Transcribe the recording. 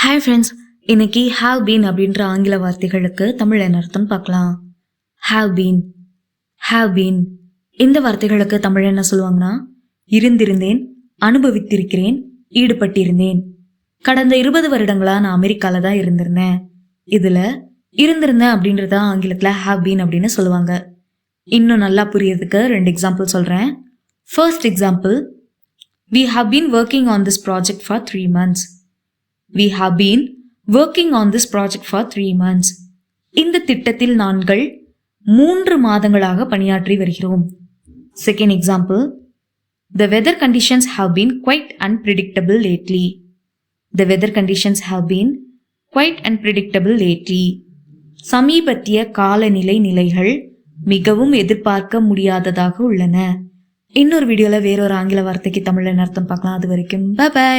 Hi friends, இன்னைக்கு have been அப்படின்ற ஆங்கில வார்த்தைகளுக்கு தமிழ் என்ன அர்த்தம் பார்க்கலாம். ஹாவ் பீன் இந்த வார்த்தைகளுக்கு தமிழ் என்ன சொல்லுவாங்கன்னா, இருந்திருந்தேன், அனுபவித்திருக்கிறேன், ஈடுபட்டிருந்தேன். கடந்த 20 வருடங்களா நான் அமெரிக்கால தான் இருந்திருந்தேன். இதுல இருந்திருந்தேன் அப்படின்றத ஆங்கிலத்தில் ஹாவ் பீன் அப்படின்னு சொல்லுவாங்க. இன்னும் நல்லா புரியறதுக்கு 2 எக்ஸாம்பிள் சொல்றேன். First example, we have been working on this project for 3 months. We have been working on this project for 3 months. இந்த திட்டத்தில் நாங்கள் 3 மாதங்களாக பணியாற்றி வருகிறோம். Second example, the weather conditions have been quite unpredictable lately. The weather conditions have been quite unpredictable lately. சமீபத்திய காலநிலை நிலைகள் மிகவும் எதிர்பார்க்க முடியாததாக உள்ளன. இன்னொரு வீடியோல வேறொரு ஆங்கில வார்த்தைக்கு தமிழ்ல அர்த்தம் பார்க்கலாம். அது வரைக்கும் பை பை.